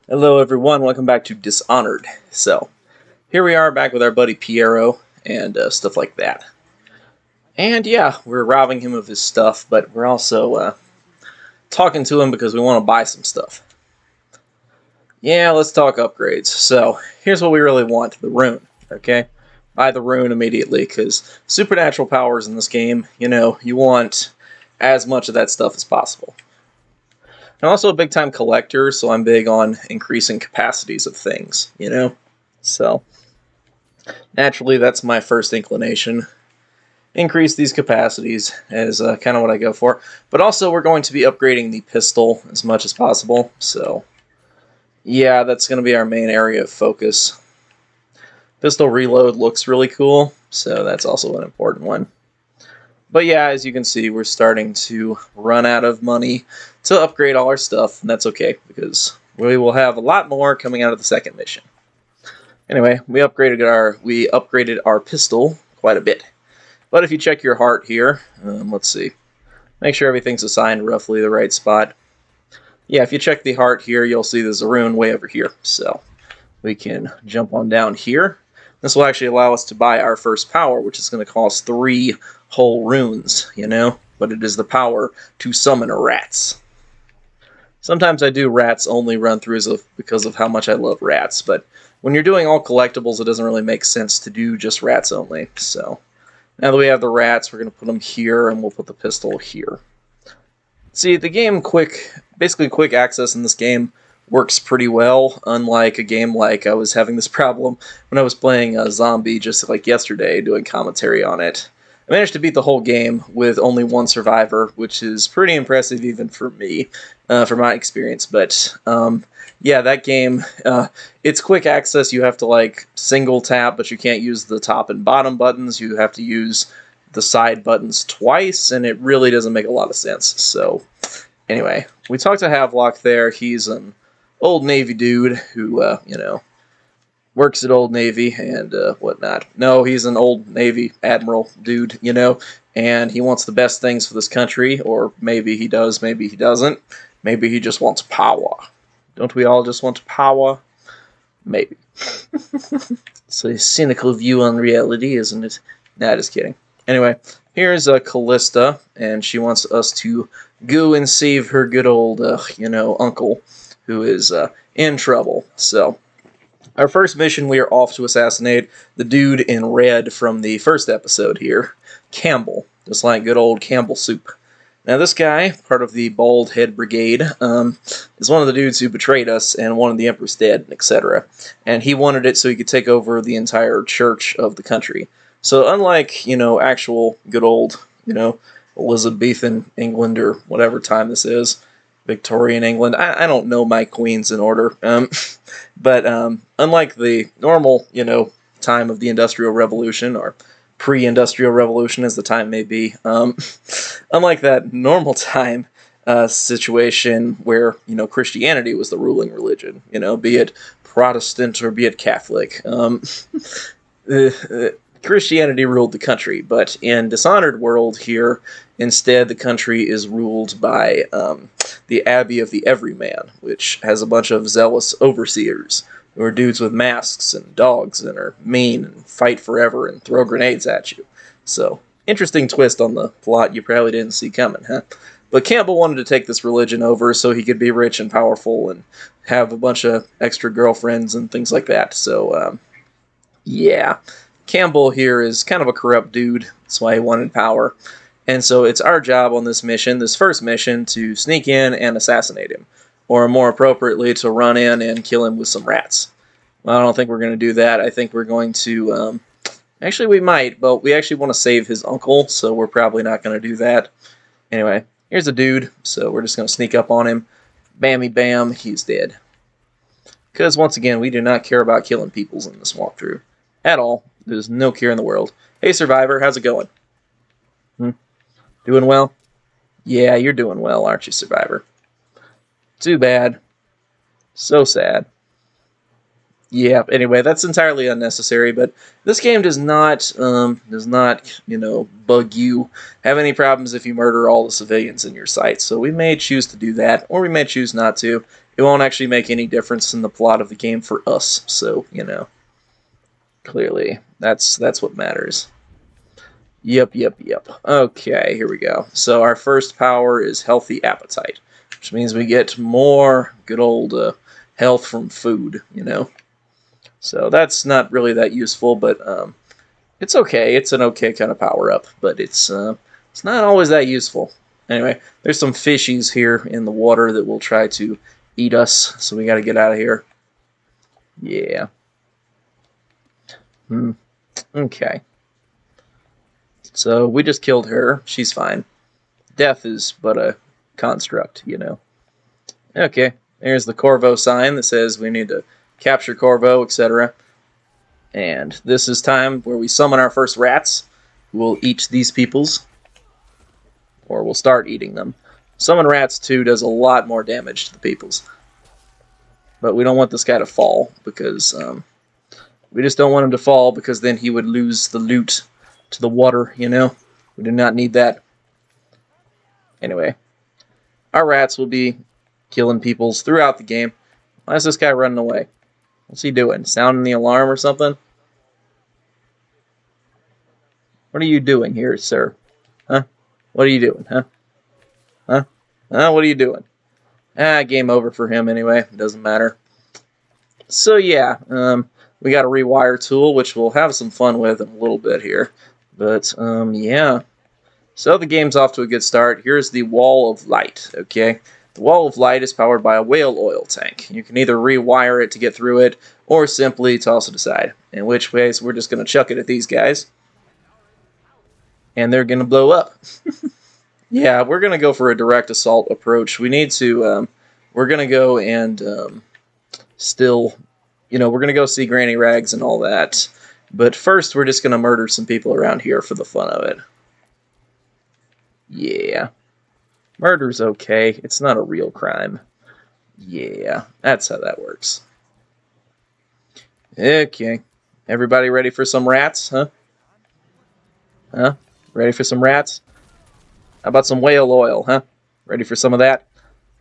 Hello everyone, welcome back to Dishonored. So, here we are back with our buddy Piero and stuff like that. And yeah, we're robbing him of his stuff, but we're also talking to him because we want to buy some stuff. Yeah, let's talk upgrades. So, here's what we really want, the rune, okay? Buy the rune immediately, because supernatural powers in this game, you want as much of that stuff as possible. I'm also a big time collector, so I'm big on increasing capacities of things. So, naturally, that's my first inclination. Increase these capacities is kind of what I go for. But also, we're going to be upgrading the pistol as much as possible. So, yeah, that's going to be our main area of focus. Pistol reload looks really cool, so that's also an important one. But yeah, as you can see, we're starting to run out of money to upgrade all our stuff, and that's okay, because we will have a lot more coming out of the second mission. Anyway, we upgraded our pistol quite a bit. But if you check your heart here, let's see, make sure everything's assigned roughly the right spot. Yeah, if you check the heart here, you'll see there's a rune way over here. So we can jump on down here. This will actually allow us to buy our first power, which is going to cost 3 whole runes, but it is the power to summon rats. Sometimes I do rats only run throughs because of how much I love rats, but when you're doing all collectibles, it doesn't really make sense to do just rats only. So now that we have the rats, we're going to put them here, and we'll put the pistol here. See, the game basically quick access in this game works pretty well, unlike a game like I was having this problem when I was playing a Zombie just like yesterday, doing commentary on it. I managed to beat the whole game with only one survivor, which is pretty impressive even for me, for my experience. But yeah, that game, it's quick access. You have to single tap, but you can't use the top and bottom buttons. You have to use the side buttons twice, and it really doesn't make a lot of sense. So anyway, we talked to Havelock there. He's an old Navy dude who, works at Old Navy and whatnot. No, he's an Old Navy admiral dude, and he wants the best things for this country, or maybe he does, maybe he doesn't. Maybe he just wants power. Don't we all just want power? Maybe. It's a cynical view on reality, isn't it? Nah, just kidding. Anyway, here's Callista, and she wants us to go and save her good old, uncle, who is in trouble. So, our first mission, we are off to assassinate the dude in red from the first episode here, Campbell, just like good old Campbell soup. Now, this guy, part of the Bald Head Brigade, is one of the dudes who betrayed us and wanted the Empress dead, etc. And he wanted it so he could take over the entire church of the country. So, unlike, actual good old, Elizabethan England or whatever time this is, Victorian England. I don't know my queens in order. But unlike the normal, time of the Industrial Revolution, or pre-Industrial Revolution as the time may be, unlike that normal time situation where, Christianity was the ruling religion, be it Protestant or be it Catholic. Christianity ruled the country, but in Dishonored world here, instead the country is ruled by the Abbey of the Everyman, which has a bunch of zealous overseers who are dudes with masks and dogs and are mean and fight forever and throw grenades at you. So, interesting twist on the plot you probably didn't see coming, huh? But Campbell wanted to take this religion over so he could be rich and powerful and have a bunch of extra girlfriends and things like that. So, yeah. Campbell here is kind of a corrupt dude. That's why he wanted power. And so it's our job on this mission, this first mission, to sneak in and assassinate him. Or more appropriately, to run in and kill him with some rats. Well, I don't think we're going to do that. I think we're going to... actually, we might, but we actually want to save his uncle, so we're probably not going to do that. Anyway, here's a dude, so we're just going to sneak up on him. Bammy bam, he's dead. Because, once again, we do not care about killing peoples in this walkthrough. At all. There's no care in the world. Hey, Survivor, how's it going? Doing well? Yeah, you're doing well, aren't you, Survivor? Too bad. So sad. Yeah, anyway, that's entirely unnecessary, but this game does not, bug you, have any problems if you murder all the civilians in your sight, so we may choose to do that, or we may choose not to. it won't actually make any difference in the plot of the game for us. So, you know, clearly that's what matters. Yep. Okay, here we go. So our first power is Healthy Appetite, which means we get more good old health from food, you know. So that's not really that useful, but it's okay. It's an okay kind of power up, but it's not always that useful. Anyway, there's some fishies here in the water that will try to eat us, so we got to get out of here. Yeah. Okay. So we just killed her. She's fine. Death is but a construct, you know. Okay. There's the Corvo sign that says we need to capture Corvo, etc. And this is time where we summon our first rats, who will eat these peoples. Or we'll start eating them. Summon rats, too, does a lot more damage to the peoples. But we don't want this guy to fall, because we just don't want him to fall, because then he would lose the loot to the water, you know? We do not need that. Anyway, our rats will be killing peoples throughout the game. Why is this guy running away? What's he doing? Sounding the alarm or something? What are you doing here, sir? Huh? What are you doing, huh? Huh? What are you doing? Game over for him anyway. It doesn't matter. So yeah, we got a rewire tool, which we'll have some fun with in a little bit here. But, yeah. So the game's off to a good start. Here's the Wall of Light, okay? The Wall of Light is powered by a whale oil tank. You can either rewire it to get through it, or simply toss it aside. In which case, we're just going to chuck it at these guys. And they're going to blow up. Yeah, we're going to go for a direct assault approach. We need to, we're going to go and still, you know, we're going to go see Granny Rags and all that. But first, we're just going to murder some people around here for the fun of it. Yeah. Murder's okay. It's not a real crime. Yeah, that's how that works. Okay. Everybody ready for some rats, huh? Huh? Ready for some rats? How about some whale oil, huh? Ready for some of that?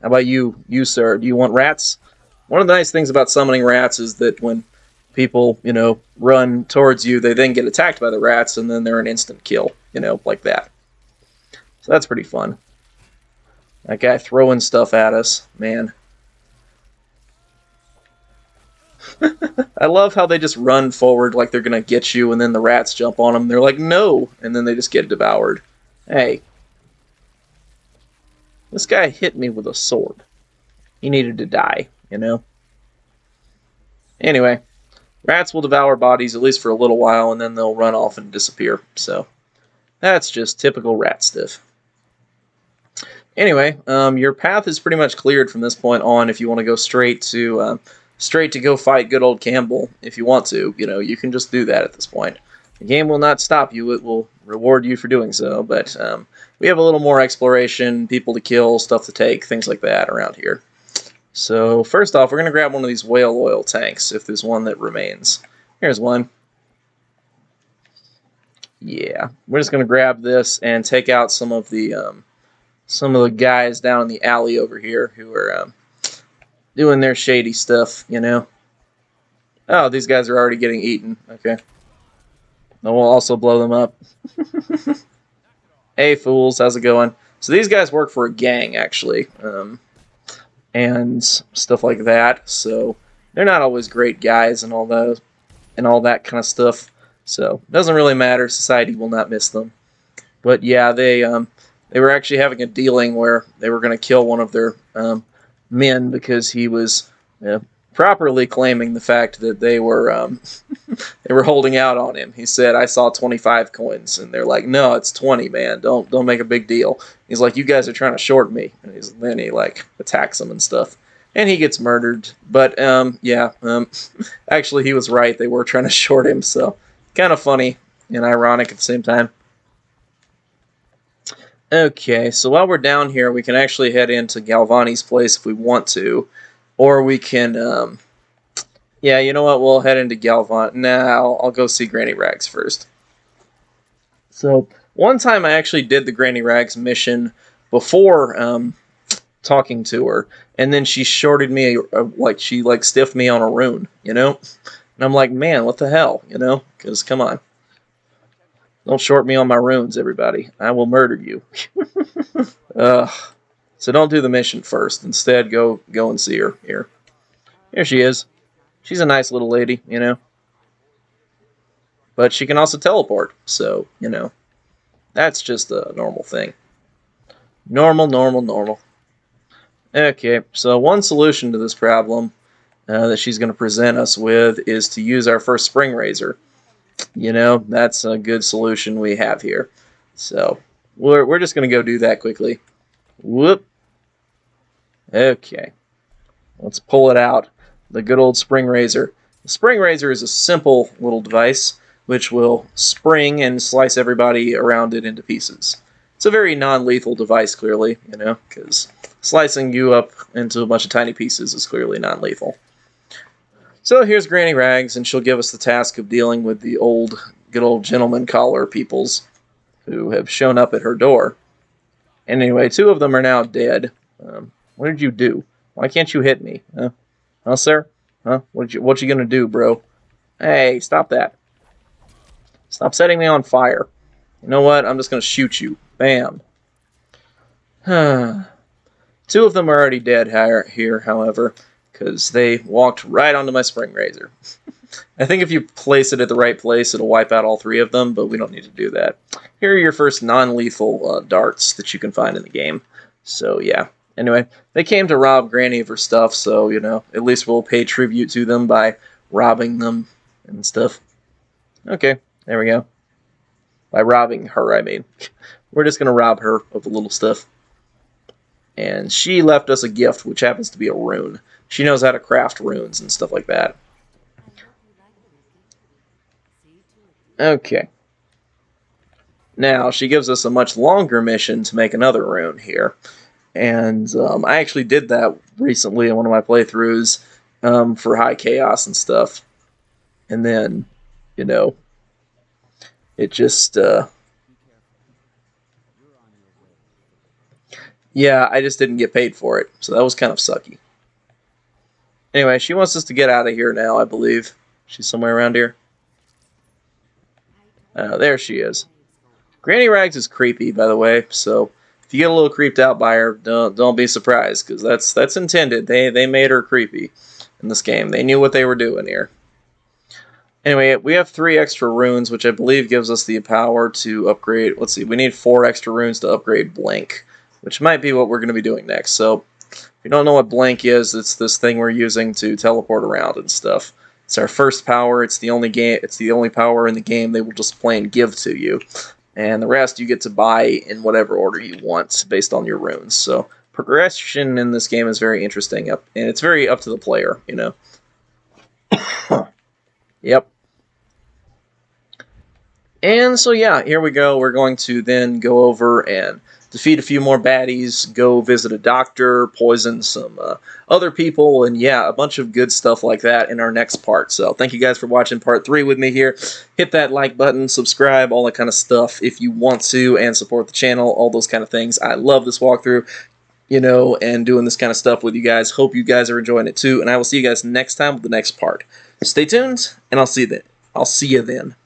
How about you, sir? Do you want rats? One of the nice things about summoning rats is that when people, you know, run towards you, they then get attacked by the rats, and then they're an instant kill, you know, like that. So that's pretty fun. That guy throwing stuff at us, man. I love how they just run forward like they're going to get you, and then the rats jump on them. They're like, no! And then they just get devoured. Hey. This guy hit me with a sword. He needed to die, you know? Anyway, rats will devour bodies at least for a little while, and then they'll run off and disappear. So, that's just typical rat stuff. Anyway, your path is pretty much cleared from this point on if you want to go straight to go fight good old Campbell. If you want to, you know, you can just do that at this point. The game will not stop you. It will reward you for doing so, but we have a little more exploration, people to kill, stuff to take, things like that around here. So, first off, we're going to grab one of these whale oil tanks, if there's one that remains. Here's one. Yeah, we're just going to grab this and take out some of the guys down in the alley over here who are doing their shady stuff, you know. Oh, these guys are already getting eaten. Okay. And we'll also blow them up. Hey, fools, how's it going? So these guys work for a gang, actually, and stuff like that. So they're not always great guys and all that kind of stuff. So it doesn't really matter. Society will not miss them. But yeah, they were actually having a dealing where they were going to kill one of their men because he was properly claiming the fact that they were they were holding out on him. He said, "I saw 25 coins," and they're like, "No, it's 20, man. Don't make a big deal." He's like, "You guys are trying to short me," and then he like attacks them and stuff, and he gets murdered. But yeah, actually he was right. They were trying to short him, so kind of funny and ironic at the same time. Okay, so while we're down here, we can actually head into Galvani's place if we want to. Or we can, yeah, you know what, we'll head into Galvan. Nah, I'll go see Granny Rags first. So, one time I actually did the Granny Rags mission before talking to her, and then she shorted me, like she like stiffed me on a rune, you know? And I'm like, man, what the hell, you know? Because come on, don't short me on my runes, everybody. I will murder you. Ugh. So don't do the mission first. Instead, go and see her here. Here she is. She's a nice little lady, you know. But she can also teleport, so, you know, that's just a normal thing. Normal. Okay, so one solution to this problem that she's going to present us with is to use our first spring razor. You know, that's a good solution we have here. So, we're just going to go do that quickly. Whoop. Okay. Let's pull it out. The good old spring razor. The spring razor is a simple little device which will spring and slice everybody around it into pieces. It's a very non-lethal device, clearly, you know, because slicing you up into a bunch of tiny pieces is clearly non-lethal. So here's Granny Rags, and she'll give us the task of dealing with the good old gentleman collar peoples who have shown up at her door. And anyway, 2 of them are now dead. What did you do? Why can't you hit me? Huh, sir? Huh? What you gonna do, bro? Hey, stop that. Stop setting me on fire. You know what? I'm just gonna shoot you. Bam. 2 of them are already dead here, however, because they walked right onto my spring razor. I think if you place it at the right place, it'll wipe out all 3 of them, but we don't need to do that. Here are your first non-lethal darts that you can find in the game. So, yeah. Anyway, they came to rob Granny of her stuff, so, you know, at least we'll pay tribute to them by robbing them and stuff. Okay, there we go. By robbing her, I mean. We're just going to rob her of the little stuff. And she left us a gift, which happens to be a rune. She knows how to craft runes and stuff like that. Okay. Now, she gives us a much longer mission to make another rune here. And I actually did that recently in one of my playthroughs for High Chaos and stuff. And then, you know, it just... yeah, I just didn't get paid for it. So that was kind of sucky. Anyway, she wants us to get out of here now, I believe. She's somewhere around here. There she is. Granny Rags is creepy, by the way, so if you get a little creeped out by her, don't be surprised, because that's intended. They made her creepy in this game. They knew what they were doing here. Anyway, we have 3 extra runes, which I believe gives us the power to upgrade. Let's see, we need 4 extra runes to upgrade Blink, which might be what we're going to be doing next. So, if you don't know what Blink is, it's this thing we're using to teleport around and stuff. It's our first power. It's the only power in the game they will just plain give to you. And the rest you get to buy in whatever order you want based on your runes. So progression in this game is very interesting, and it's very up to the player, you know. Yep. And so yeah, here we go. We're going to then go over and defeat a few more baddies, go visit a doctor, poison some other people, and yeah, a bunch of good stuff like that in our next part. So thank you guys for watching part 3 with me here. Hit that like button, subscribe, all that kind of stuff if you want to, and support the channel, all those kind of things. I love this walkthrough, you know, and doing this kind of stuff with you guys. Hope you guys are enjoying it too, and I will see you guys next time with the next part. Stay tuned, and I'll see you then.